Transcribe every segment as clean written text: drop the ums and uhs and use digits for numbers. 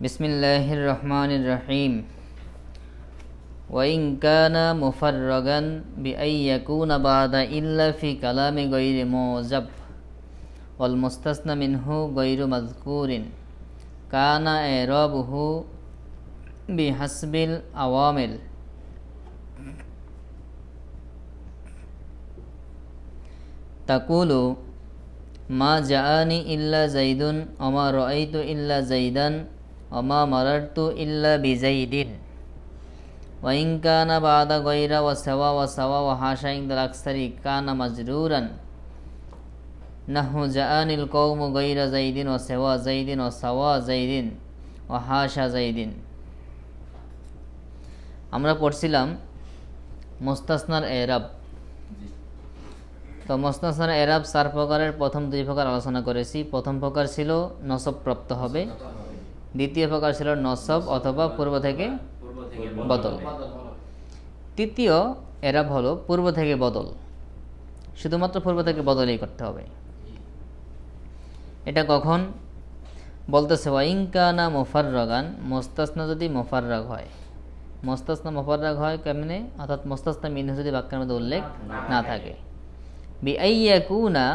বিসমিল্লাহির রহমানির রহিম। ওয়াইন কানা মুফাররাগান বিআই ইয়াকুনা বাদা ইল্লা ফি কালামি গায়রি মুজাব ওয়াল মুস্তাসনা মিনহু গায়রু মাযকুরিন কানা ইরাবুহু বিহাসবিল আওয়ামিল। তাকুলু মা জাআনি ইল্লা যাইদুন ওয়া মা রাআইতু ইল্লা যাইদান ওয়া মা মারারতু ইল্লা বিযাইদিন। ওয়াইন কানা বাদা গায়রা ওয়া সাওয়া ওয়া হাশা ইনদাল আকসারি কানা মাজরুরান নাহু জাআনিল কওমু গায়রা যাইদিন ওয়া সাওয়া যাইদিন ওয়া সাওয়া যাইদিন ওয়া হাশা যাইদিন। আমরা পড়ছিলাম মুস্তাসনার এরাব। তো মুস্তাসনার এরাব 4 প্রকারের প্রথম 2 প্রকার আলোচনা করেছি। প্রথম প্রকার ছিল নসব প্রাপ্ত হবে, দ্বিতীয় প্রকার ছিল নসব অথবা পূর্ব থেকে বদল, তৃতীয় এরাব হলো পূর্ব থেকে বদল, শুধুমাত্র পূর্ব থেকে বদলই করতে হবে। এটা কখন বলতেছে? ওয়াইন কানা মুফাররাগান, মুস্তাসনা যদি মুফাররাগ হয়। মুস্তাসনা মুফাররাগ হয় কেমনে? অর্থাৎ মুস্তাসনা মিনহু যদি বাক্যের মধ্যে উল্লেখ না থাকে। বিআই ইয়াকুনা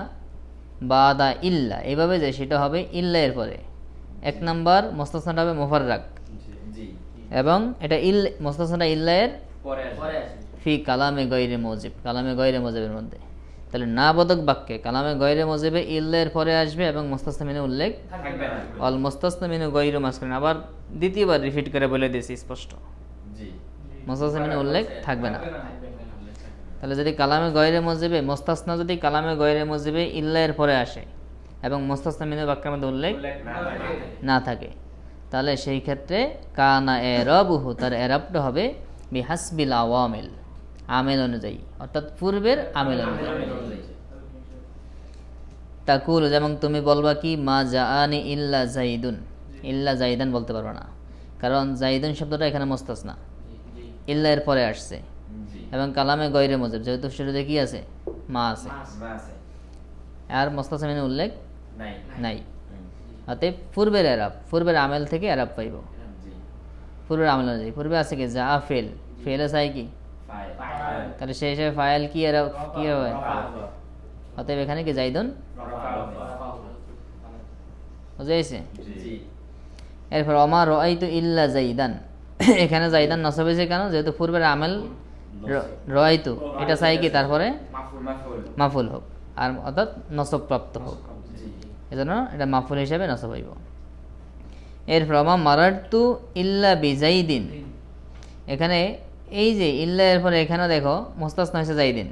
বাদা ইল্লা, এভাবে যে সেটা হবে ইল্লা এর পরে। 1 নাম্বার মুস্তাসনাটা হবে মুফাররাগ এবং এটা মুস্তাসনাটা ইল্লা এর পরে ফি কালামে গায়রে মুজিব, কালামে গায়রে মুজিবের মধ্যে। তাহলে না বোধক বাক্যে কালামে গায়রে মুজিবে ইল্লা এর পরে আসবে এবং মুস্তাসনা মিনহু উল্লেখ থাকবে না। অল মুস্তাসনা মিনহু গায়রু মাসকুরিন, আবার দ্বিতীয়বার রিপিট করে বলে দিয়েছি স্পষ্ট, মুস্তাসনা মিনহু উল্লেখ থাকবে না। তাহলে যদি কালামে গায়রে মুজিবে মুস্তাসনা যদি কালামে গায়রে মুজিবে ইল্লা এর পরে আসে এবং মুস্তাসনা মিনহু বাক্যের মধ্যে উল্লেখ না থাকে, তাহলে সেই ক্ষেত্রে কানা ইরাবুহু, তার এরাবটা হবে বিহাসবিল আওয়ামিল, আমেল অনুযায়ী, অর্থাৎ পূর্বের আমেল অনুযায়ী। তাকুল, যেমন তুমি বলবা কি মা জাআনি ইল্লা যাইদুন, ইল্লা যাইদান বলতে পারবে না, কারণ যাইদুন শব্দটা এখানে মুস্তাসনা ইল্লা এর পরে আসছে এবং কালামে গায়রে মুজিব যেহেতু শুরুতে কি আছে? মা আছে, আর মুস্তাসনা মিনহু উল্লেখ নাই। অতএব পূর্বের এরাব, পূর্বের আমেল থেকে এরাব পাইব, পূর্বের আমেল অনুযায়ী। পূর্বে আছে কি? যা ফেল, ফেলে চাই কি? তাহলে সেই হিসাবে ফাইল কি এরাব কি হবে? অতএব এখানে কি যাইদুন বুঝাইছে। এরপর ওমা রাআইতু ইল্লা যাইদান, এখানে যাইদান নসব হয়েছে কেন? যেহেতু পূর্বের আমেল রাআইতু, এটা চাই কি তারপরে মাফুল হোক, আর অর্থাৎ নসব প্রাপ্ত হোক, এজন্য এটা মাফুল হিসাবে নসব হইব। এরপর ওমা মারারতু ইল্লা বিযাইদিন, এখানে এই যে ইল্লা এর পরে এখানে দেখো মুস্তাসনা হয়েছে যাইদিন,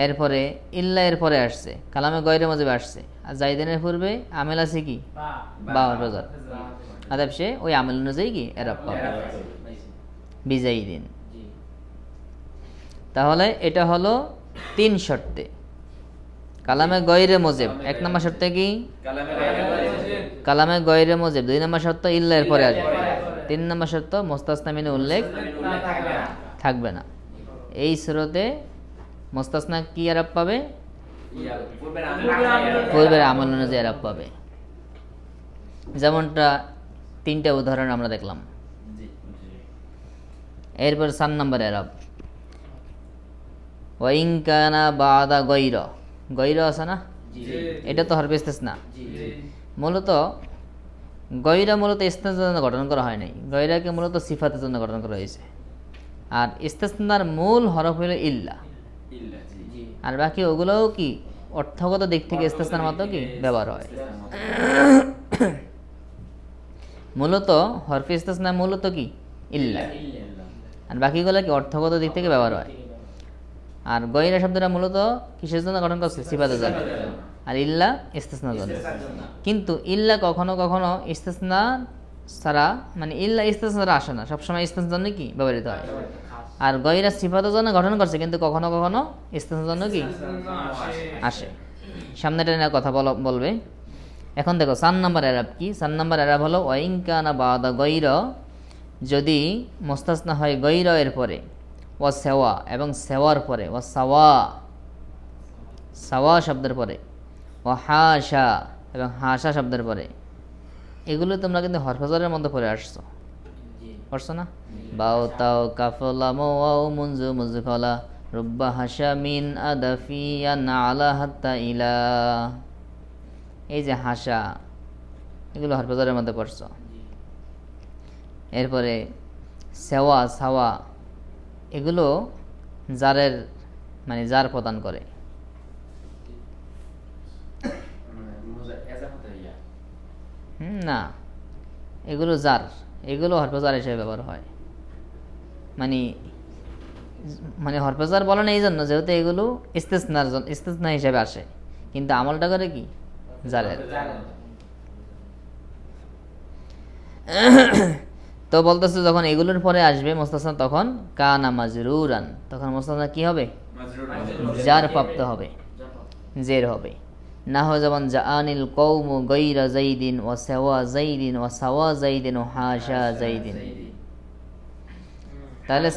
এরপরে ইল্লা এর পরে আসছে কালামে গায়রে মুজিবে আসছে, আর যাইদিনের পূর্বে আমেল আছে কি? বা রজাত, অতএব সে ওই আমেল অনুযায়ী কি এরাব পাবে বিযাইদিন। তাহলে এটা হলো 3 শর্তে কালামে গায়রে মুজিব। 1 নম্বর শর্তে কি? কালামে গায়রে মুজিব। 2 নম্বর শর্ত ইল্লা এর পরে আসবে। 3 নম্বর শর্ত মুস্তাসনা মিনহু উল্লেখ থাকবে না। এই সুরতে মুস্তাসনা কি এরাব পাবে? পূর্বের আমল অনুযায়ী এরাব পাবে। যেমনটা 3টা উদাহরণ আমরা দেখলাম। এরপর 4 নম্বর এরাব, ওয়াইন কানা বাদা গায়রা, গায়রা আছে না? এটা তো হরফে ইস্তিসনা। মূলত গায়রা মূলত ইস্তিসনার জন্য গঠন করা হয় নাই, গায়রাকে মূলত সিফাতের জন্য গঠন করা হয়েছে। আর ইস্তিসনার মূল হরফ হলো ইল্লা, আর বাকি ওগুলোও কি অর্থগত দিক থেকে ইস্তিসনার মতো কি ব্যবহার হয়। মূলত হরফে ইস্তিসনা মূলত কি ইল্লা, আর বাকিগুলো কি অর্থগত দিক থেকে ব্যবহার হয়। আর গায়রা শব্দটা মূলত কিসের জন্য গঠন করছে? সিফাতের জন্য, আর ইল্লা ইস্তিসনার জন্য। কিন্তু ইল্লা কখনো কখনো ইস্তিসনা ছাড়া, মানে ইল্লা ইস্তিসনা ছাড়া আসে না, সবসময় ইস্তিসনার জন্য কি ব্যবহৃত হয়। আর গায়রা সিফাতের জন্য গঠন করছে, কিন্তু কখনো কখনো ইস্তিসনার জন্য কি আসে। সামনেটা নিয়ে কথা বলবে। এখন দেখো 4 নম্বর এরাব কি? 4 নম্বর এরাব হলো ওয়াইন কানা বাদা গায়রা, যদি মুস্তাসনা হয় গায়রা এর পরে, ওয়া সাওয়া এবং সাওয়ার পরে, ওয়া সাওয়া সাওয়া শব্দের পরে, ওয়া হাশা এবং হাশা শব্দের পরে, এগুলো তোমরা কিন্তু হরফজারের মধ্যে পড়ে আসছো, পড়ছো না? বাও তাও কাফলা মাও মুনজু মুজখলা রুব্বা হাসামিন আদাফিয়ান আলা হাত্তা ইলা, এই যে হাসা, এগুলো হরফজারের মধ্যে পড়ছো। এরপরে সেওয়া সাওয়া, এগুলো জারের মানে জার প্রদান করে। না, এগুলো জার, এগুলো হরফজার হিসেবে ব্যবহার হয়। মানে মানে হরফজার বলে না এই জন্য যেহেতু এগুলো ইস্তেসনা হিসেবে আসে, কিন্তু আমলটা করে কি জারের। তো বলতেছে যখন এগুলোর পরে আসবে মুস্তাসনা, তখন কানা মাজরুরান, তখন মুস্তাসনা কি হবে? জার প্রাপ্ত হবে, জের হবে। না হয় যেমন জাআনিল কওমু গায়রা যাইদিন ওয়া সাওয়া যাইদিন ওয়া সাওয়া যাইদিন ওয়া হাশা যাইদিন। তাহলে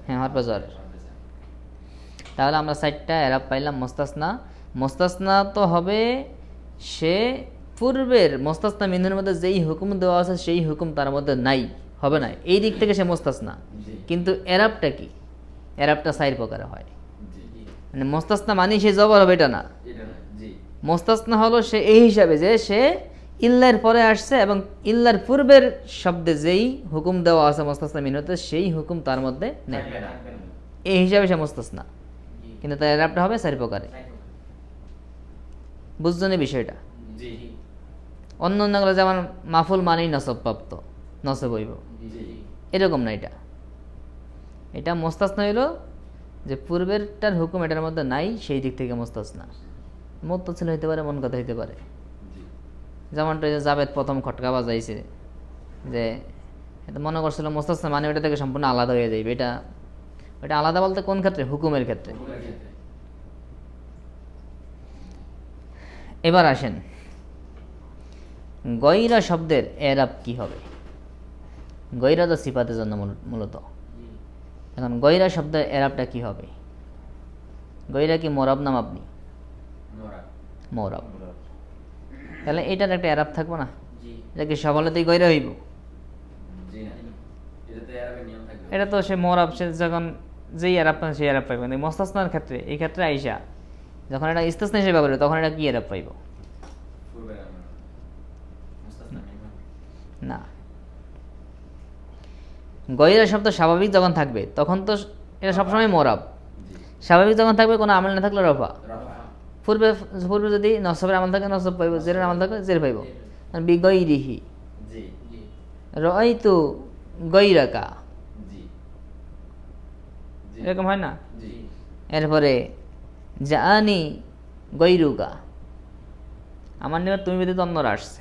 হ্যাঁ হরফজার। তাহলে আমরা 4টা এরাব পাইলাম মুস্তাসনা। মুস্তাসনা তো হবে সে পূর্বের মুস্তাসনা মিনের মধ্যে যেই হুকুম দেওয়া আছে সেই হুকুম তার মধ্যে নাই, হবে না, এই দিক থেকে সে মুস্তাসনা। কিন্তু এরাবটা কি? এরাবটা 4 প্রকারে হয়। মানে মুস্তাসনা মানে সে জবর হবে এটা না, মুস্তাসনা হলো সে এই হিসাবে যে সে ইল্লার পরে আসছে এবং ইল্লার পূর্বের শব্দে যেই হুকুম দেওয়া আছে মুস্তাসনা মিনতে সেই হুকুম তার মধ্যে নেই, এই হিসাবে সে মুস্তাসনা। কিন্তু তার এরাবটা হবে 4 প্রকারে। বুঝছেন এই বিষয়টা? অন্য অন্যগুলো যেমন মাফুল মানেই নসব প্রাপ্ত, নসব হইব, এরকম না। এটা মুস্তাসনা হইল যে পূর্বেরটার হুকুম এটার মধ্যে নাই, সেই দিক থেকে মুস্তাসনা। মুত্তাসিল হইতে পারে, মন কথা হইতে পারে। যেমনটা জাবেদ প্রথম খটকা বাজাইছে যে এটা মনে করছিল মুস্তাসনা মানে ওটা থেকে সম্পূর্ণ আলাদা হয়ে যাবে। এটা আলাদা বলতে কোন ক্ষেত্রে? হুকুমের ক্ষেত্রে। এবার আসেন গয়রা শব্দের এরাব কি হবে। গয়রা তো সিফাতের জন্য মূলত। এখন গয়রা শব্দের এরাবটা কি হবে? গয়রা কি মোরাব নাম? আপনি মোরাব, তাহলে এটার একটা এরাব থাকবো না? এটা কি সবলেতেই গয়রা হইব? এটা তো সে মোরাব, সে যখন যেই এরাব পান সেই এরাব পাইব। মুস্তাসনার ক্ষেত্রে, এই ক্ষেত্রে আইসা যখন এটা ইস্তেসনা হিসেবে ব্যবহার হবে তখন এটা কি এরাব পাইব? না, গয়রা শব্দ স্বাভাবিক যখন থাকবে তখন তো এটা সবসময় মোরাব। স্বাভাবিক যখন থাকবে কোনো আমল না থাকলে রফা। পূর্বে যদি নসবের আমল থাকে নসব পাইব, জেরের আমল থাকে জের পাইব। বিগয়রিহি রাআইতু গয়রাকা, এরকম হয় না? এরপরে জাআনি গয়রুকা, আমার নিকট তুমি ব্যতীত অন্যরা আসছে,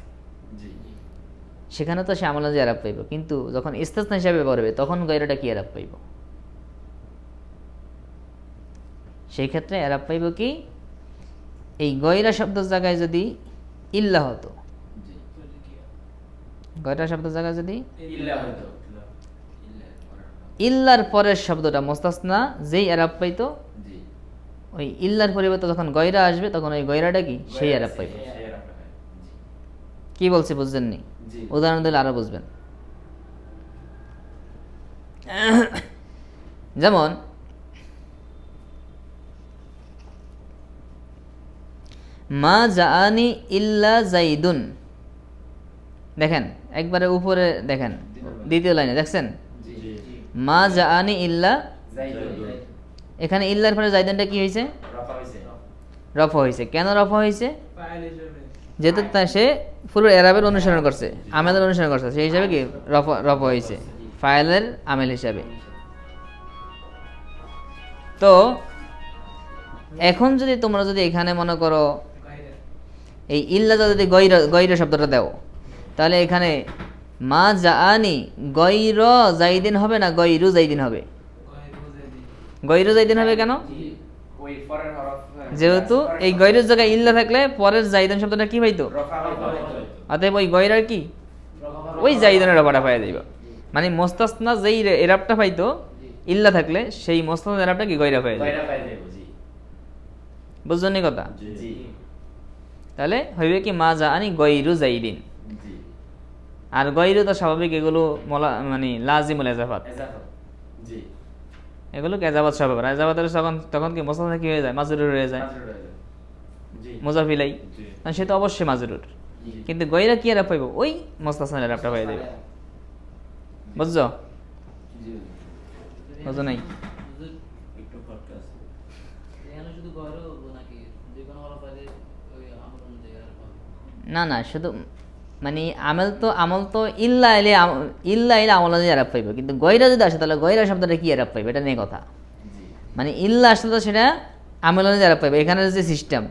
সেখানে তো সে আমলে যে এরাব পাইব। কিন্তু যখন ইস্তেসনা হিসাবে ব্যবহার হবে তখন গয়রাটা কি এরাব পাইব? সেই ক্ষেত্রে এরাব পাইব কি? এই গয়রা শব্দের জায়গায় যদি ইল্লা হতো, গয়রা শব্দের জায়গায় যদি ইল্লার পরের শব্দটা মুস্তাসনা যেই এরাব পাইতো, ওই ইল্লার পরিবর্তে যখন গয়রা আসবে তখন ওই গয়রাটা কি সেই এরাব পাইব। কি বলছে বুঝছেননি? উদাহরণ দিলে আরো বুঝবেন। যেমন মা জাআনি ইল্লা জাইদুন, দেখেন একবারে উপরে দেখেন দ্বিতীয় লাইনে দেখছেন মা জাআনি ইল্লা, এখানে ইল্লার পরে জাইদুনটা কি হয়েছে? রফা হয়েছে। কেন রফা হয়েছে? যেহেতু সে পুরো এরাবের অনুসরণ করছে, আমেলের অনুসরণ করছে, সেই হিসাবে কি রফা হয়েছে ফাইলের আমেল হিসাবে। তো এখন যদি তোমরা যদি এখানে মনে করো এই ইল্লাটা যদি গয়রা শব্দটা দাও, তাহলে এখানে মা জাআনি গয়র জাইদিন হবে না গয়রু জাইদিন হবে? গয়রু জাইদিন হবে কেন? যেহেতু এই গয়রের জায়গায় ইল্লা থাকলে পরের জাইদান শব্দটা কি হইতো? অতএব ওই গয়রার কি ওই জাইদানের রফাটা পাইয়া যাইব। মানে মুস্তাসনা যেই এরাবটা পাইতো ইল্লা থাকলে সেই মুস্তাসনা এরাবটা কি গয়রা পাইয়া যাবে। বুঝছেন কথা? তাহলে হইবে কি মা জাআনি গয়রু জাইদিন, জি আর গয়রু তো স্বাভাবিক, এগুলো মানে লাজিমুল এজাফাত, এজাফাত জি এগুলো এজাবাত স্বভাব। এজাবাতের তখন তখন কি মোস্তাসনা কি হয়ে যায়, মাজরুর হয়ে যায়, মাজরুর হয়ে যায়। জি মুজাফিলাই, জি কারণ সে তো অবশ্যই মাজরুর। জি কিন্তু গয়রা কি এরাব পাইব, ওই মোস্তাসনার এরাবটা হয়ে যাবে। বুঝছো? জি বুঝো নাই? একটু ফটকা আছে। এখানে শুধু গয়রা বলবো নাকি যে কোনো হরফ আগে ওই আমল অনুযায়ী আর পাবো? না না, শুধু মানে আমল তো ইল্লা এলে আমল অনুযায়ী এরাব পাইব, কিন্তু গয়রা যদি আসে তাহলে গয়রা শব্দটা কি এরাব পাইবে, এটা নিয়ে কথা। জি মানে ইল্লা আসলে তো সেটা আমল অনুযায়ী এরাব পাইবে। এখানে যে সিস্টেম,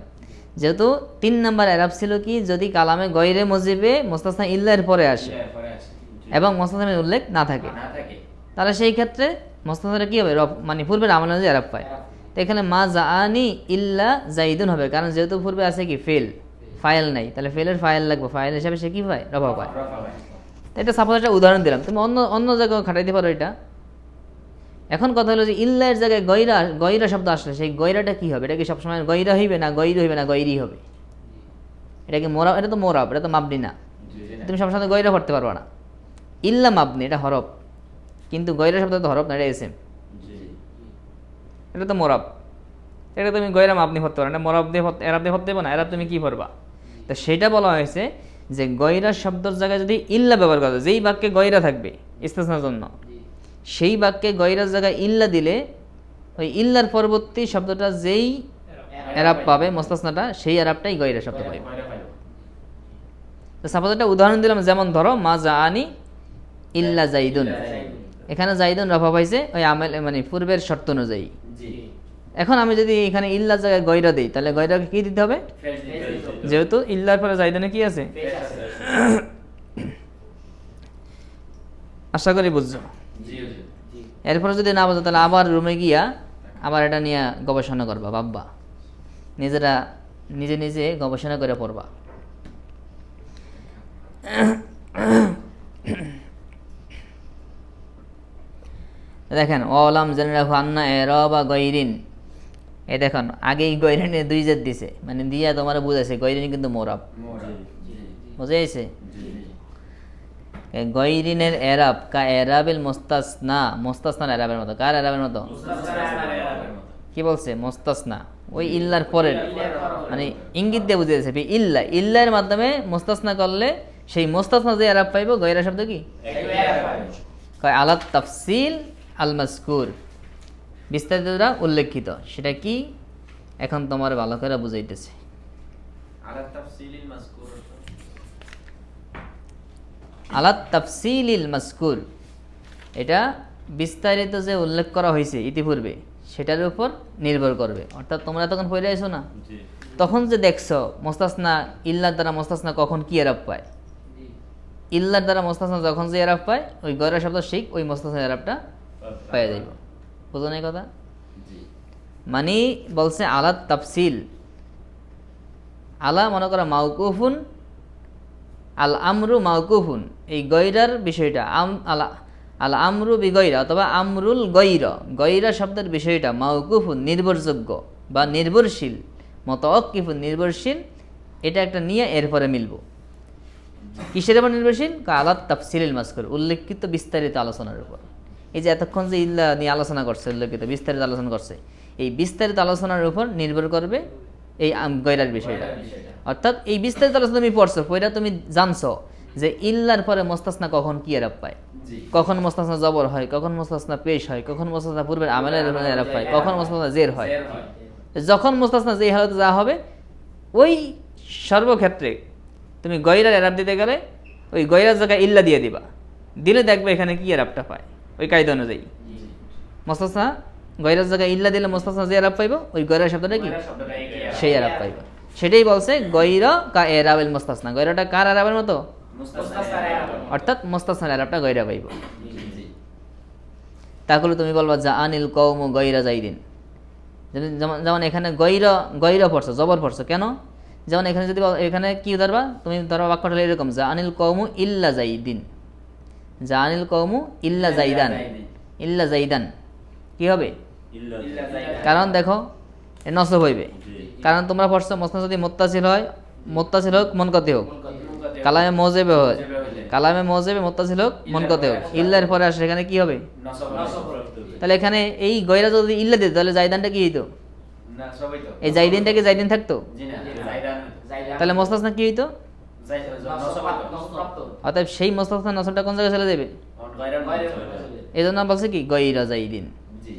যেহেতু 3 নাম্বার এরাব ছিল কি, যদি কালামে গয়রে মজিবে মোস্তাসনা ইল্লার পরে আসে ইয়া পরে আসে। জি। এবং মোস্তাসনার উল্লেখ না থাকে, না থাকে তাহলে সেই ক্ষেত্রে মোস্তাসনাটা কি হবে, মানে পূর্বের আমল অনুযায়ী এরাব পায়। তো এখানে মা জাআনি ইল্লা জাইদুন হবে, কারণ যেহেতু পূর্বে আছে কি ফেল, ফাইল নাই, তাহলে ফেলের ফাইল লাগবে, ফাইল হিসাবে সে কি পায়, রফা পায়। রফা হয়। তো এটা সাপোজ একটা উদাহরণ দিলাম, তুমি অন্য অন্য জায়গায় খাটাইতে পারো এটা। এখন কথা হলো যে ইল্লার জায়গায় গয়রা শব্দ আসলে সেই গয়রাটা কি হবে, এটা কি সবসময় গয়রা হইবে না গয়রি হইবে না গয়রি হবে? এটা কি মোরাব? এটা তো মোরাব, এটা তো মাবনি না, জি জি না। তুমি সবসময় গয়রা পড়তে পারবে না। ইল্লা মাবনি, এটা হরফ, কিন্তু গয়রা শব্দ তো হরফ না, এটা এসএম, জি এটা তো মোরাব। এটা তুমি গয়রা মাবনি পড়তে পারো না, মোরাব দিয়ে এরাব দিয়ে পড়তে পারো না, এরাব তুমি কি পড়বা? তো সেটা বলা হয়েছে যে গয়রা শব্দের জায়গায় যদি ইল্লা ব্যবহার করা যায়, যেই বাক্যে গয়রা থাকবে ইস্তেসনার জন্য, জি সেই বাক্যে গয়রার জায়গায় ইল্লা দিলে ওই ইল্লার পরবর্তী শব্দটা যেই এরাব পাবে মোস্তাসনাটা, সেই এরাবটাই গয়রা শব্দ পাবে। গয়রা পাইব। তো সাপোজ একটা উদাহরণ দিলাম, যেমন ধরো মা জাআনি ইল্লা জাইদুন, এখানে জাইদুন রফা পাইছে ওই আমল মানে পূর্বের শর্ত অনুযায়ী। জি এখন আমি যদি এখানে ইল্লার জায়গায় গয়রা দিই, তাহলে গয়রাকে কি দিতে হবে, ফেস দিতে হবে। যেহেতু ইল্লার পরে জাইদুনে কি আছে। ফেস আছে। আশা করি বুঝছো। জি জি জি এরপরে যদি না বোঝো তাহলে আবার রুমে গিয়া আবার এটা নিয়ে গবেষণা করবা, ভাববা, নিজেরা নিজে নিজে গবেষণা করে পড়বা। দেখেন ওলাম জেনে রাখো আন্না এরবা গৈরিন, এই দেখুন আগেই গৈরিনে 2 জেদ দিছে, মানে দিয়া তোমার বুঝাইছে গৈরিন কিন্তু মোরাব, মোরা জি বুঝাইছে। জি গৈরিনের এরাব কা এরাবিল মুস্তাসনা, মুস্তাসনার এরাবের মতো, কার এরাবের মতো, মুস্তাসনার মতো। কি বলছে, মুস্তাসনা ওই ইল্লার পরের, মানে ইঙ্গিত দিয়ে বুঝিয়েছে ইল্লার মাধ্যমে মুস্তাসনা করলে সেই মুস্তাসনা যে এরাব পাইব, গয়রা শব্দ কি একটু এরা পাইব। কয় আলাত তাফসিল আল মাযকুর, বিস্তারিত দ্বারা উল্লেখিত, সেটা কি এখন তোমার ভালো করে বুঝাইতেছে। আলা তাফসিলিল মাযকুর। আলাত তাফসিলিল মাযকুর, এটা বিস্তারিত যে উল্লেখ করা হয়েছে ইতিপূর্বে সেটার উপর নির্ভর করবে। অর্থাৎ তোমরা তখন পড়ে আইছো না, জি তখন যে দেখছো মুস্তাসনা ইল্লার দ্বারা মুস্তাসনা কখন কি এরাব পায়, জি ইল্লার দ্বারা মুস্তাসনা যখন যে এরাব পায়, ওই গয়রা শব্দ শিখ ওই মুস্তাসনা এরাবটা পাওয়া যাইব। বুঝো না এই কথা? জি মানে বলছে আলাত তাফসিল, আলা মনে করা মাউকুফুন, আল আমরু মাউকুফুন, এই গয়রার বিষয়টা আল আমরু বি গয়রা অথবা আমরুল গয়রা শব্দের বিষয়টা মাউকুফুন নির্ভরযোগ্য বা নির্ভরশীল, মুতাওয়াক্কিফুন নির্ভরশীল, এটা একটা নিয়ে এরপরে মিলব। কিসের উপর নির্ভরশীল? আলাত তাফসিলিল মাযকুর, উল্লেখিত বিস্তারিত আলোচনার উপর। এই যে এতক্ষণ যে ইল্লা নিয়ে আলোচনা করছে, উল্লেখিত বিস্তারিত আলোচনা করছে, এই বিস্তারিত আলোচনার উপর নির্ভর করবে এই গয়রার বিষয়টা। অর্থাৎ এই বিস্তারিত আলোচনা তুমি পড়ছো, পড়া তুমি জানছো যে ইল্লার পরে মুস্তাসনা কখন কি এরাব পায়, জি কখন মুস্তাসনা জবর হয়, কখন মুস্তাসনা পেশ হয়, কখন মুস্তাসনা পূর্বের আমলের এরাব পায়, কখন মুস্তাসনা জের হয়। জের হয়। যখন মুস্তাসনা যেই হালতে যা হবে, ওই সর্বক্ষেত্রে তুমি গয়রার এরাব দিতে গেলে ওই গয়রার জায়গায় ইল্লা দিয়ে দিবা, দিলে দেখবে এখানে কি এরাবটা পায় ওই কায়দা অনুযায়ী। জি মুস্তাসনা গয়রার জায়গায় ইল্লা দিলে মুস্তাসনা যে এরাব পাইব, ওই গয়রার শব্দটা কি গয়রা শব্দটা একই এরা। সেই এরাব পাইব। সেটাই বলছে গয়রা কা এরাবিল মুস্তাসনা, গয়রাটা কার এরাবের মতো, মুস্তাসনার এরা। অর্থাৎ মুস্তাসনার এরাবটা গয়রা পাইব। জি জি তাহলে তুমি বলবা যা আনিল কওমু গয়রা জাইদিন, যেমন যেমন এখানে গয়রা পড়ছো, জবর পড়ছো কেন, যেমন এখানে যদি এখানে কি ধরবা, তুমি ধরবা বাক্যটা হলো এরকম, যা আনিল কওমু ইল্লা জাইদিন, যা আনিল কওমু ইল্লা জাইদান, ইল্লা জাইদান কি হবে, ইল্লা যাইদা। কারণ দেখো এ নসব হইবে, কারণ তোমরা পড়ছো মুস্তাসনা যদি মুত্তাসিল হয়, মুত্তাসিল হোক মুনকাতি হোক, কালামে মোজেবে হয়, মোজেবে হইলে। কালামে মোজেবে মুত্তাসিল হোক মুনকাতি হোক, ইল্লার পরে আসে এখানে কি হবে? নসব হবে। তাহলে এখানে এই গয়রা যদি ইল্লা দিত তাহলে জাইদানটা কি হইতো? না সবই তো। এই জাইদিনটাকে জাইদিন থাকতো, জি না, জাইদান। তাহলে মোস্তাসনা কি হইতো? নসব হইতো। নসপ্রাপ্ত। অতএব সেই মোস্তাসনা নসবটা কোন জায়গায় চলে যাবে? গায়রান বাইরে এই জন্য বলছে কি গয়রা জাইদিন। জি।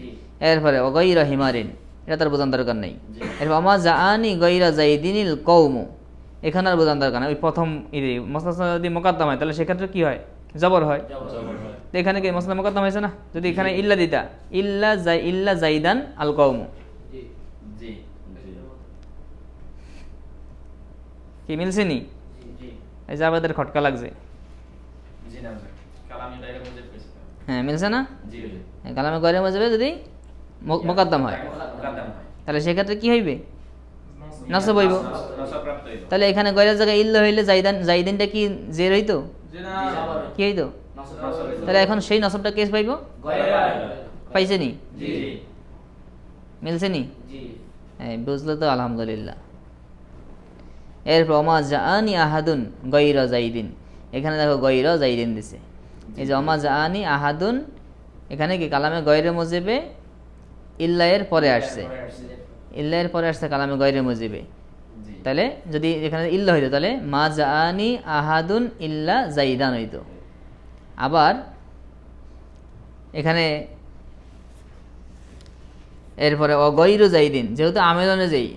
এরপরে অগৈরা হিমারিন, এটা তার বোঝান দরকার নেই। জি। এরপর আমা জাআনি গয়রা জাইদিনিল কওমু, এখানে আর বোঝান দরকার নেই। ওই প্রথম মোস্তাসনা যদি মোকাদ্দাম হয় তাহলে সেক্ষেত্রে কি হয়? জবর হয়। তো এখানে কি মোস্তাসনা মোকাদ্দাম হয়েছে না? যদি এখানে ইল্লা দিতা, ইল্লা জাইদান আল কওমু, জি জি। কি মিলছে নি? জি এই যে আমাদের খটকা লাগছে। জি না কালামি ডাইরেক্ট বুঝে পেয়েছি। হ্যাঁ মিলছে না? জি জি। কালামে গয়রা মজবে যদি মোকাদ্দাম হয় মুকাদ্দাম হয়। তাহলে সেক্ষেত্রে কি হইবে? নসব হইব। নসব প্রাপ্ত হইব। তাহলে এখানে গয়রার জায়গায় ইল্লা হইলে জাইদিনটা কি জের হইতো? কি হইতো? নসপ্রাপ্ত। তাহলে এখন সেই নসবটা কেস পাইব? গয়রা। পাইছে নি? জি জি। মিলছে নি? জি হ্যাঁ বুঝলে তো আলহামদুলিল্লাহ। এরপর অমা জাআনি আহাদুন গয়রা জাইদিন, এখানে দেখো গয়রা জাইদিন দিছে। এই যে অমা জাআনি আহাদুন, এখানে কি কালামে গয়রে মুজিবে ইল্লা এর পরে আসছে, ইল্লা এর পরে আসছে কালামে গয়রে মুজিবে। জি। তাহলে যদি এখানে ইল্লা হইতো তাহলে মা জাআনি আহাদুন ইল্লা জাইদান হইতো। আবার এখানে এরপরে অগৈরু জাইদিন, যেহেতু আমেল অনুযায়ী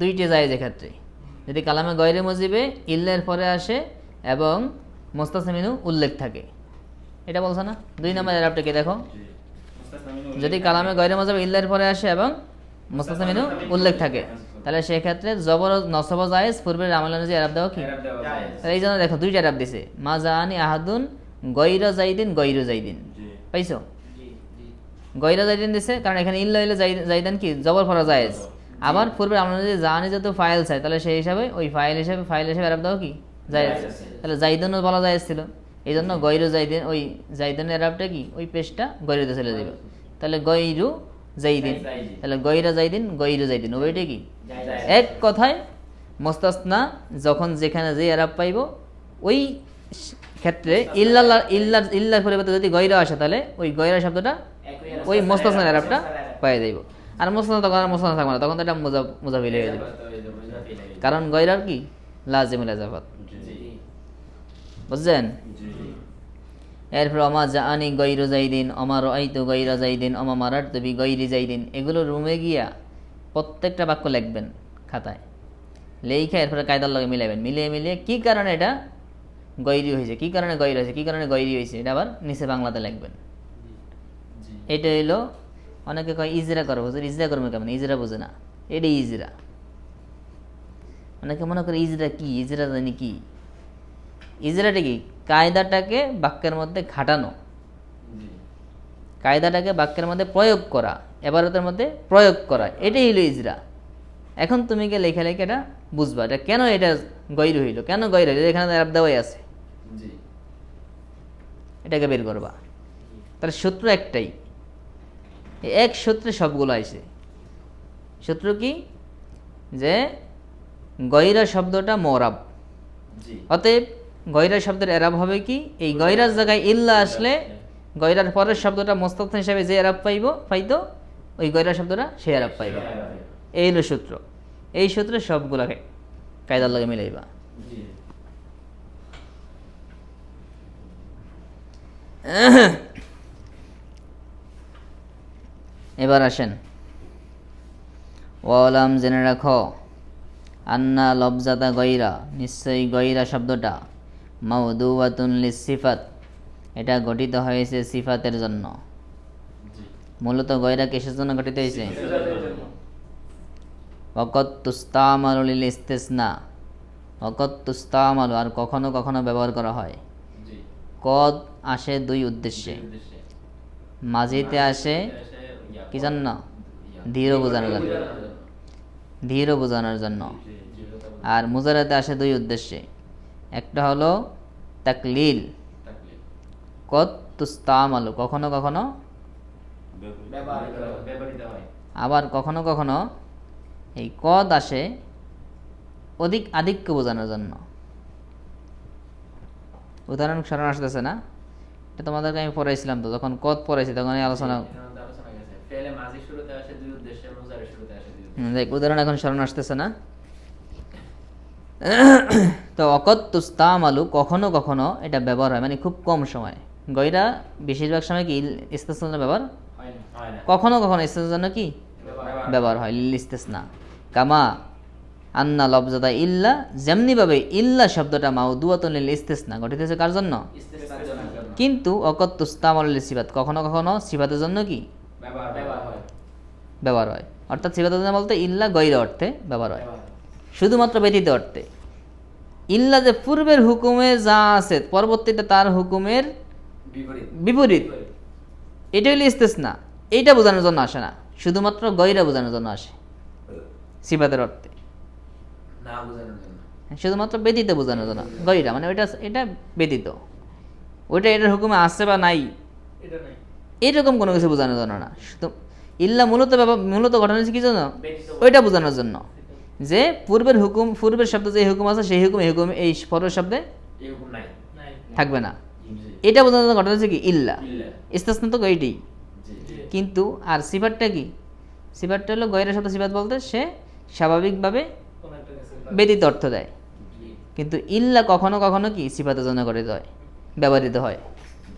দুইটি জায়েজ এক্ষেত্রে। যদি কালামে গয়রে মজিবে ইল্লার পরে আসে এবং মোস্তাসমিনু উল্লেখ থাকে, এটা বলছো না? 2 নম্বর এরাবটাকে দেখো, জি। মুস্তাসমিনু যদি কালামে গয়রে মজিবে ইল্লার পরে আসে এবং মোস্তাসমিনু উল্লেখ থাকে তাহলে সেক্ষেত্রে জবর নসব জায়েজ, পূর্বের আমল অনুযায়ী এরাব দাও কি? এরাব দেওয়া যায়। তাহলে এই জন্য দেখো দুইটা এরাব দিছে, মা জাআনি আহাদুন গয়রা জাইদিন গয়রু জাইদিন, জি। পাইছো? জি জি গয়রা জাইদিন দিছে কারণ এখানে ইল্লা হইলে জাইদান কি জবর ফরা জায়েজ। আবার পূর্বে আমরা যদি জানি যত ফাইল চাই তাহলে সেই হিসাবে ওই ফাইল হিসাবে আরব দাও কি জায়েজ। তাহলে জাইদানও বলা জায়েজ ছিল, এই জন্য গয়রু জাইদিন, ওই জাইদানের আরবটা কি ওই পেশটা গয়রুতে চলে যাবে। তাহলে গয়রু জাইদিন, তাহলে গয়রা জাইদিন গয়রু জাইদিন ওইটা কি এক কথায় মোস্তাসনা যখন যেখানে যে আরব পাইব ওই ক্ষেত্রে ইল্লার পরিবর্তে যদি গয়রা আসে তাহলে ওই গয়রা শব্দটা ওই মোস্তাসনার আরবটা পাই যাইব। আর মোস্তাসনা তখন আর মোস্তাসনা থাকবে না, তখন তো এটা মুজাফিল হয়ে যাবে, কারণ গয়রার কি লাজিমুল ইজাফাত। জি বুঝছেন? জি। এরপর অমা জাআনি গয়রু জাইদিন, অমা রাআইতু গয়রা জাইদিন, অমা মারারতু বি গয়রি জাইদিন, এগুলো রুমে গিয়া প্রত্যেকটা বাক্য লিখবেন খাতায়, লেখা এরপরে কায়দার লগে মিলাবেন, মিলিয়ে কি কারণে এটা গয়রি হয়েছে, কি কারণে গয়রি হয়েছে, কি কারণে গয়রি হয়েছে, এটা আবার নিচে বাংলাতে লিখবেন। জি। এটা হইলো, অনেকে কয় ইজরা করো, হুজুর ইজরা করবে কেমন? ইজরা বোঝে না, এটাই ইজরা। অনেকে মনে করে ইজরা কি, ইজরা জানি কি। ইজরাটা কি? কায়দাটাকে বাক্যের মধ্যে খাটানো, জি। কায়দাটাকে বাক্যের মধ্যে প্রয়োগ করা, এবারতের মধ্যে প্রয়োগ করা, এটাই হইলো ইজরা। এখন তুমি কে লেখা এটা বুঝবা, এটা কেন এটা গয়র হইলো, কেন গয়র হইলো, এখানে আরব দেওয়াই আছে, জি। এটাকে বের করবা। তাহলে সূত্র একটাই, এই এক সূত্রে সবগুলো আইছে। সূত্র কি? যে গয়রা শব্দটা মোরাব, জি। অতএব গয়রা শব্দের এরাব হবে কি? এই গয়রার জায়গায় ইল্লা আসলে গয়রার পরের শব্দটা মোস্তাসনা হিসাবে যে এরাব পাইতো ওই গয়রা শব্দটা সে এরাব পাইব। এই হলো সূত্র। এই সূত্রে সবগুলাকে কায়দার লগে মিলাইবা। জি। এবার আসেন, ওয়ালাম জেনে রাখো, আন্না লবজাতা গয়রা, নিশ্চয়ই গয়রা শব্দটা মাউদুওয়াতুন লিসিফাত, এটা গঠিত হয়েছে সিফাতের জন্য। জি। মূলত গয়রা কিসের জন্য গঠিত হয়েছে? ওয়াকাত তুস্তামালু লিল ইস্তিসনা, ওয়াকাত তুস্তামালু, আর কখনো কখনো ব্যবহার করা হয়। জি। কদ আসে 2 উদ্দেশ্যে, মাঝিতে আসে কি জন্য? ধীর বোঝানোর জন্য, ধীর বোঝানোর জন্য। আর মুজারাতে আসে 2 উদ্দেশ্যে, একটা হলো তাকলিল, কদ তুস্তামালু কখনো কখনো, ব্যবহৃত হয়। আবার কখনো কখনো এই কদ আসে আধিক্য বোঝানোর জন্য। উদাহরণ স্মরণ আসতেছে না? এটা তোমাদেরকে আমি পড়াইছিলাম তো, যখন কদ পড়াইছি তখন এই আলোচনা। আলোচনা গেছে ফেলে মাঝি শুরুতে আসে দুই উদ্দেশ্যে, মুজারে শুরুতে আসে দুই উদ্দেশ্যে। দেখ উদাহরণ এখন স্মরণ আসতেছে না? তো অকত তুস্তামালু কখনো কখনো এটা ব্যবহার হয়, মানে খুব কম সময়। গয়রা বেশিরভাগ সময় কি ইস্তেসনা ব্যবহার, হয় না কখনো কখনো ইস্তেসনার জন্য কি ব্যবহার হয়, লিল ইস্তেসনা। কামা আন্না লফজাদা ইল্লা, যেমনিভাবে ইল্লা শব্দটা মাউদুয়াতুন লিল ইস্তেসনা, গঠিত হয়েছে কার জন্য? ইস্তেসনার জন্য কিন্তু অকত তুস্তামালু লিল সিফাত, কখনো কখনো সিফাতের জন্য কি ব্যবহার হয়। ব্যবহার হয়। অর্থাৎ সিফাতের জন্য বলতে ইল্লা গয়রা অর্থে ব্যবহার হয়, শুধুমাত্র ব্যতীত অর্থে। ইল্লা যে পূর্বের হুকুমে যা আছে পরবর্তীতে তার হুকুমের বিপরীত, এটা হইলে ইস্তেসনা। এইটা বোঝানোর জন্য আসে না, শুধুমাত্র গয়রা বোঝানোর জন্য আসে সিফাতের অর্থে, না বোঝানোর জন্য। শুধুমাত্র ব্যতীত বোঝানোর জন্য। গয়রা মানে এটা ব্যতীত, ওইটা এটার হুকুমে আছে বা নাই এটা নাই। এইরকম কোনো কিছু বোঝানোর জন্য না। শুধু ইল্লা মূলত ঘটনা হচ্ছে কি জন্য? ব্যতীত ওইটা বোঝানোর জন্য যে পূর্বের শব্দে যে হুকুম আছে সেই হুকুম এই পরের শব্দে এই হুকুম নাই। নাই। থাকবে না। জি এটা বোঝানোর জন্য ঘটনা হচ্ছে কি ইল্লা। ইল্লা। ইস্তেসনা তো এইটাই। জি কিন্তু আর সিফাতটা কি? সিফাতটা হলো গয়রা শব্দ সিফাত বলতে সে স্বাভাবিকভাবে কোন একটা কিছু ব্যতীত অর্থ দেয়। জি কিন্তু ইল্লা কখনো কখনো কি সিফাতের জন্য গঠিত হয়, ব্যবহৃত হয়।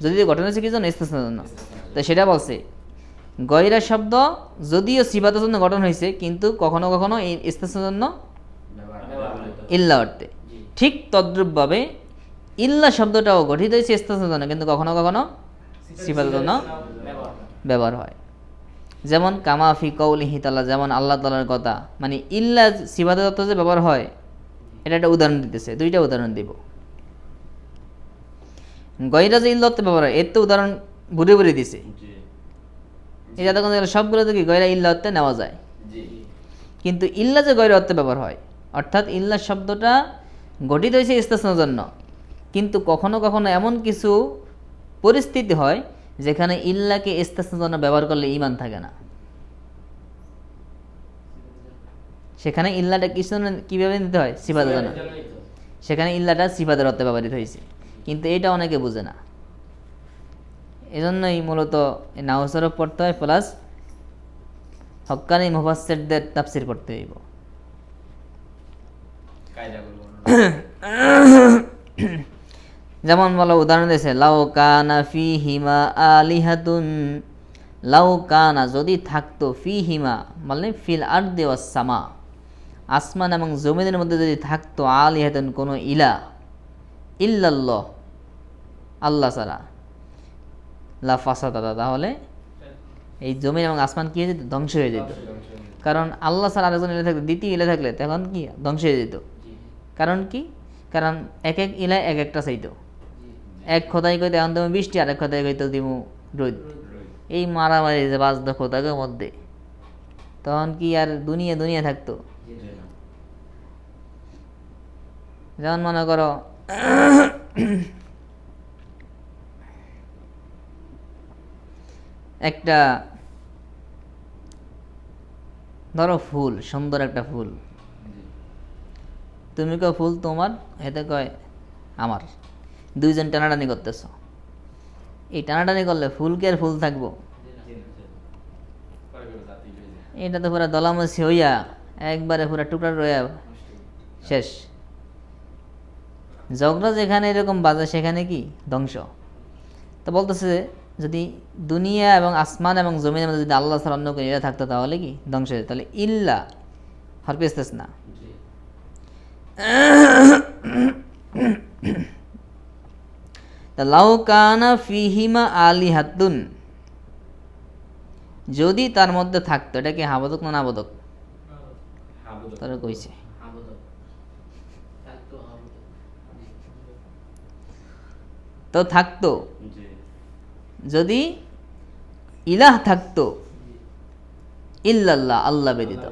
যদি ঘটনা হচ্ছে কি জন্য? ইস্তেসনার জন্য। তো সেটা বলছে গয়রা শব্দ যদিও সিফাতের জন্য গঠন হয়েছে, কিন্তু কখনো কখনো এই ইস্তেসনার জন্য ব্যবহার ইল্লা অর্থে। ঠিক তদ্রূপভাবে ইল্লা শব্দটাও গঠিত হয়েছে ইস্তেসনার জন্য, কিন্তু কখনো কখনো সিফাতের জন্য ব্যবহার হয়। যেমন কামাফি কৌলিহি তাআলা, যেমন আল্লাহ তাআলার কথা, মানে ইল্লা সিফাতের অর্থে যে ব্যবহার হয়, এটা একটা উদাহরণ দিতেছে। দুইটা উদাহরণ দিব। গয়রা যে ইল্লা অর্থে ব্যবহার হয়, এর তো উদাহরণ ভুরে ভুরে দিছে। এই যাতে কোনো সবগুলো থেকে গয়রা ইল্লা অর্থে নেওয়া যায়। জি কিন্তু ইল্লা যে গয়রা অর্থে ব্যবহার হয়, অর্থাৎ ইল্লা শব্দটা গঠিত হয়েছে ইস্তেসনার জন্য, কিন্তু কখনো কখনো এমন কিছু পরিস্থিতি হয় যেখানে ইল্লাকে ইস্তেসনার জন্য ব্যবহার করলে ঈমান থাকে না। সেখানে ইল্লাটা কিভাবে নিতে হয়? সিফাতের জন্য। সেখানে ইল্লাটা সিফাতের অর্থে ব্যবহৃত হয়েছে, কিন্তু এটা অনেকে বোঝে না। এজন্যই মূলত নাহসরফ পড়তে হয়, প্লাস হক্কানি মুফাসসিরদের তাফসীর পড়তে হইব। কায়দা করব। যেমন বলো, উদাহরণ দিয়েছে লাউ কানা ফীহিমা আলিহাতুন, লাউ কানা যদি থাকতো, ফীহিমা মানে ফিল আরদি ওয়াস সামা, আসমান এবং জমিনের মধ্যে যদি থাকতো, আলিহাতুন কোনো ইলা, ইল্লাল্লাহ আল্লাহ ছাড়া, লা ফাসাদাতা তাহলে এই জমিন এবং আসমান কি হয়ে যেত? ধ্বংস হয়ে যেত। কারণ আল্লাহ ছাড়া আরেকজন ইলা থাকলে, দ্বিতীয় ইলা থাকলে তখন কি ধ্বংস হয়ে যেত। কারণ কি? কারণ এক এক ইলায় এক একটা চাইতো। এক খোদাই কইতে এখন তুমি বৃষ্টি, আরেক খোদাই কইতে দিমু রোদ। এই মারামারি যে বাজতো খোদাকের মধ্যে, তখন কি আর দুনিয়া থাকতো? যেমন মনে করো একটা ধরো ফুল, সুন্দর একটা ফুল, তুমি কয় ফুল তোমার, এতে কয় আমার, দুইজন টানাটানি করতেছ। এই টানাটানি করলে ফুল কি আর ফুল থাকবো? এটা তো পুরা দলামসি হইয়া একবারে পুরা টুকরা রইয়া শেষ। ঝগড়া যেখানে এরকম বাজে সেখানে কি ধ্বংস। তো বলতেছে যদি দুনিয়া এবং আসমান এবং জমিনের মধ্যে যদি আল্লাহ ছাড়া অন্য কোনো ইলা থাকতো তাহলে কি ধ্বংস হয়ে যেত। তাহলে ইল্লা হরফে ইস্তেসনা। লাউ কানা ফিহিমা আলিহাতুন, যদি তার মধ্যে থাকতো, এটা কি হাবোদক না নাবোদক? তারা কইছে তো থাকতো, যদি ইলাহ থাকতো ইল্লাল্লাহ আল্লাহ ব্যতীত,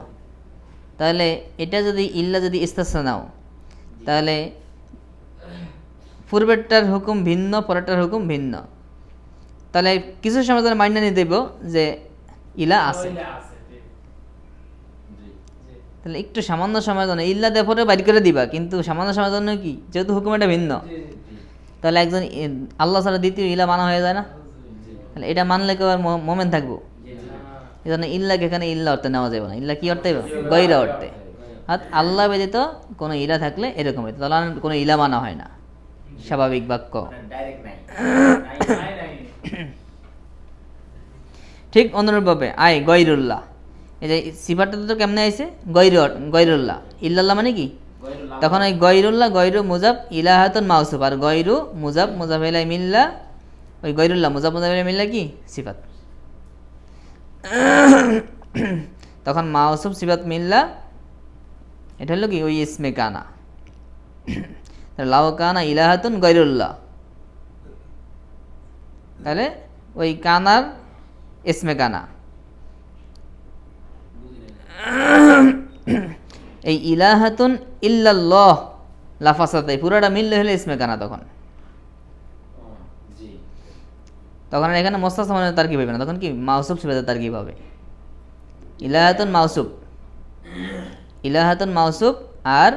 তাহলে এটা যদি ইল্লা যদি ইস্তেসনা নাও, তাহলে পূর্বেরটার হুকুম ভিন্ন, পরেরটার হুকুম ভিন্ন। তাহলে কিছু সময় ধরে মাইনা নিয়ে দেব যে ইলা আছে, তাহলে একটু সামান্য সময়ের জন্য ইল্লা দেওয়ার পরে বাইর করে দিবা, কিন্তু সামান্য সময়ের জন্য কি, যেহেতু হুকুম এটা ভিন্ন, তাহলে একজন আল্লাহ ছাড়া দ্বিতীয় ইলা মানা হয়ে যায় না? তাহলে এটা মানলে কেউ আর মোমেন থাকবো? এই জন্য ইল্লাকে এখানে ইল্লা অর্থে নেওয়া যাবে না। ইল্লা কি অর্থে? গৈরা অর্থে। আর আল্লাহ ব্যতীত কোনো ইলা থাকলে এরকম হইতো, তাহলে আর কোনো ইলা মানা হয় না, স্বাভাবিক বাক্য। ডাইরেক্ট নাই নাই নাই ঠিক অনুরূপভাবে আয় গৈরুল্লাহ, এই যে সিফারটা তো কেমনে আইছে? গৈরুল্লাহ। ইল্লাল্লাহ মানে কি? তখন ওই গৈরুল্লাহ, গৈরু মুজাব, ইলাহাতুন মাউসুফ, আর গৈরু মুজাব মুজাব ইলাই মিল্লা, ওই গৈরুল্লাহ মুজাব মুজাব ইলাই মিল্লা কি? সিফাত। তখন মাউসুফ সিফাত মিল্লা, এটা হলো কি? ওই ইসমে কানা। লাউ কানা ইলাহাতুন গৈরুল্লাহ, তাহলে ওই কানার ইসমে কানা। এই ইলাহাতুন ইল্লাল্লাহ লাফাসাতে পুরোটা মিললে হলে ইসমে কানা। তখন জি তখন আর এখানে মোস্তাসনা মানে তার কি হবে না, তখন কি মাউসুফ সিফাতে তার কি হবে? ইলাহাতুন মাউসুফ, ইলাহাতুন মাউসুফ, আর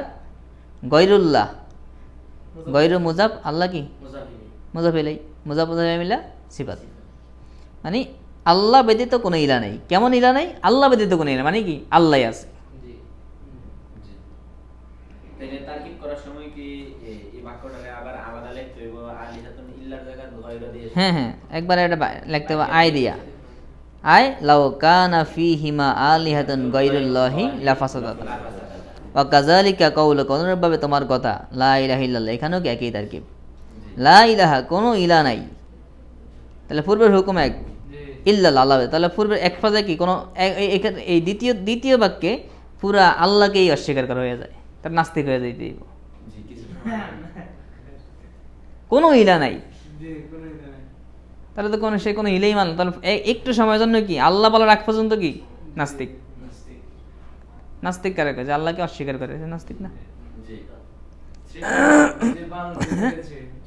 গৈরুল্লাহ গৈরু মুজাব, আল্লাহ কি? মুজাব ইলাই, মুজাব মুজাব মিল্লা সিফাত। মানে আল্লাহ ব্যতীত কোনো ইলা নেই। কেমন ইলা নেই? আল্লাহ ব্যতীত কোনো ইলা মানে কি? আল্লাহ আছে। জি জি তাইলে তারকিব করার সময় কি এই বাক্যটাকে আবার আলাদা লিখতে হইব? আলিহাতুন ইল্লার জায়গায় গৈরা দিয়ে? হ্যাঁ হ্যাঁ, একবার এটা লিখতে হবে আয় দিয়া। আয় লাউ কানা ফীহিমা আলিহাতুন গায়রুল্লাহি লাফাসাদাতা ওয়া কাযালিকা কাউলুকা, অনুরূপভাবে তোমার কথা লা ইলাহা ইল্লাল্লাহ, এখানেও কি একই তারকিব। লা ইলাহা, কোনো ইলা নাই, তাহলে পূর্বের হুকুম এক, ইল্লাল্লাহ আল্লাহ, তাহলে পূর্বের এক ফাজে কি কোনো এই দ্বিতীয় বাক্যে পুরা আল্লাহকেই অস্বীকার করা হয়ে যায়, তার নাস্তিক হয়ে যাইতে দিব। জি কিছু কোনো ইলা নাই, তাহলে তো কোনো সে কোনো ইলেই মানল, তাহলে একটু সময়ের জন্য কি আল্লাহ বলার আগ পর্যন্ত কি নাস্তিক। নাস্তিক কারে যে আল্লাহকে অস্বীকার করে, সে নাস্তিক না? জি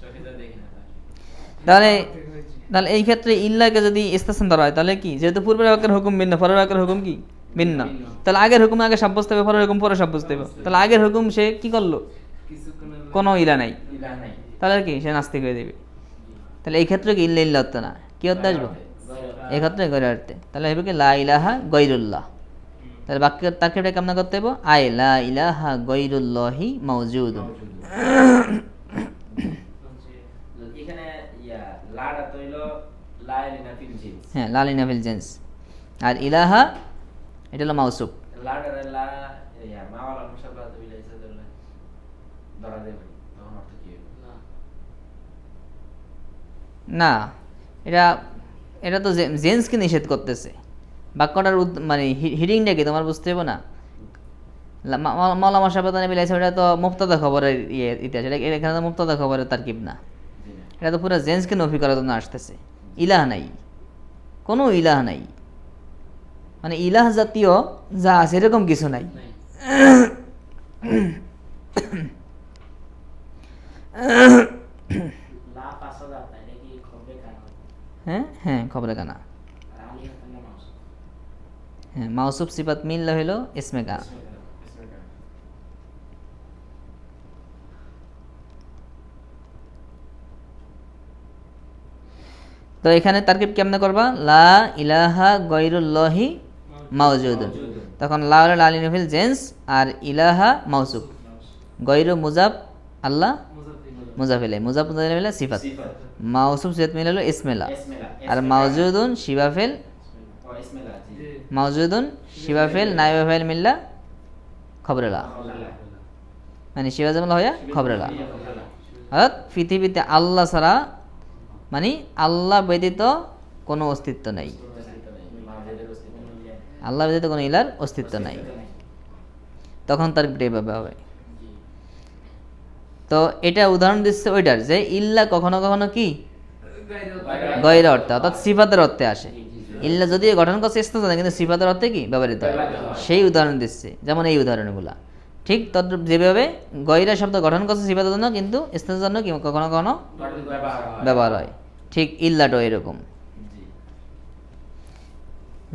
চোখে দেখি না তাহলে তাহলে এই ক্ষেত্রে ইল্লাকে যদি ইস্তেসনা ধরা হয়, তাহলে কি, যেহেতু পূর্বের বাক্যের হুকুম ভিন্ন, পরের বাক্যের হুকুম কি ভিন্ন, তাহলে আগের হুকুম আগে সাব্যস্ত হবে, পরের হুকুম পরে সাব্যস্ত হবে। তাহলে আগের হুকুম সে কি করলো? কোনো ইলা নাই, ইলা নাই তাহলে কি সে নাস্তিক হয়ে দেবে। তাহলে এই ক্ষেত্রে কি ইল্লা ইল্লা অর্থ না, কি অর্থ আসবো? এই ক্ষেত্রে গৈর অর্থে। তাহলে হবে কি লা ইলাহা গৈরুল্লাহ। তাহলে বাক্যের তারকিবটা কেমন করতে হবে? আয় লা ইলাহা গৈরুল্লাহি মাওজুদুন। এখানে লাডা তো হইলো লাইলিনা ফিল জিন্স, হ্যাঁ, লা লিনা ফিল জিন্স, আর ইলাহা এটা হলো মাউসুফ। লাডারে লা মাওয়ালা মুশাব্বাহ বিলাইসা ধরা দেবে, তখন অর্থ কি হবে? না, এটা তো জেন্সকে নিষেধ করতেছে। বাক্যটার মানে হিডিংটা কি তোমার বুঝতে হবে না? মাওলা মাশাবাদানি বিলাইছে, এটা তো মুফতাদা খবরের ইতিহাস, এখানে তো মুফতাদা খবরের তারকিব না, এটা তো পুরো জেন্সকে নফি করার জন্য আসতেছে। ইলাহ নাই, কোনো ইলাহ নাই, মানে ইলাহ জাতীয় যা আছে এরকম কিছু নাই। লা ফাসাদা এটা কি খবরে কানা? হ্যাঁ হ্যাঁ, খবরে কানা। আর আলিহাতুন মাউসুফ, হ্যাঁ, মাউসুফ সিফাত মিল্লা হইল ইসমে কানা। তো এখানে তারকিব কেমনে করবা? লা ইলাহা গৈরুল্লাহি মাওজুদুন, তখন লা হলো লা লিনা ফিল জিন্স, আর ইলাহা মাউসুফ, গৈরু মুজাব আল্লাহ মুজাফ ইলাই, মুজাব মুজাফ ইলাই সিফাত, মাউসুফ সিফাত মিল হলো ইসমিল্লাহ, আর মাওজুদুন শিবাফিল, ও ইসমিল্লাহ জি মাওজুদুন শিবাফিল নাইবা ফাইল মিল্লা খবরেলা, মানে শিবা জামলা হইয়া খবরেলা। অর্থাৎ পৃথিবীতে আল্লাহ ছাড়া, মানে আল্লাহ ব্যতীত কোনো অস্তিত্ব নাই, আল্লাহ ব্যতীত কোনো ইলার অস্তিত্ব নাই, তখন তার এইভাবে হবে। তো এটা উদাহরণ দিচ্ছে ওইটার, যে ইল্লা কখনো কখনো কি গৈর অর্থে, অর্থাৎ সিফাতের অর্থে আসে। ইল্লা যদিও গঠন করছে ইস্তেসনা, কিন্তু সিফাতের অর্থে কি ব্যবহৃত হয়, সেই উদাহরণ দিচ্ছে। যেমন এই উদাহরণগুলা ঠিক তদ্রূপ, যেভাবে গৈরা শব্দ গঠন করছে সিফাতের জন্য, কিন্তু ইস্তেসনার জন্য কি কখনো কখনো ব্যবহার হয়, ঠিক ইল্লাটাও এরকম।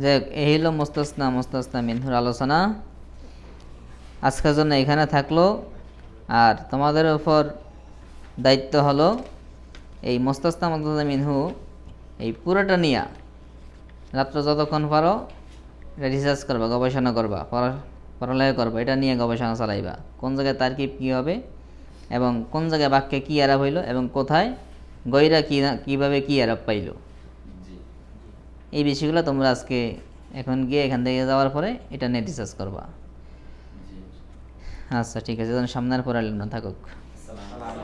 যে এই হলো মুস্তাসনা মিনহুর আলোচনা। আজকের জন্য এখানে থাকলো, আর তোমাদের উপর দায়িত্ব হলো এই মস্তাস্তা মস্তাস্তা মিনহু এই পুরোটা নিয়া রাত্র যতক্ষণ পারো এটা রিসার্চ করবা, গবেষণা করবা, পড়ালেখা করবা, এটা নিয়ে গবেষণা চালাইবা, কোন জায়গায় তারকিব কী হবে এবং কোন জায়গায় বাক্যে কী আরাপ হইল এবং কোথায় গইরা কীভাবে কী আরাপ পাইল। জি এই বিষয়গুলো তোমরা আজকে এখন গিয়ে এখান থেকে যাওয়ার পরে এটা নিয়ে রিসার্চ করবা। জি আচ্ছা ঠিক আছে, সামনের পরে না থাকুক।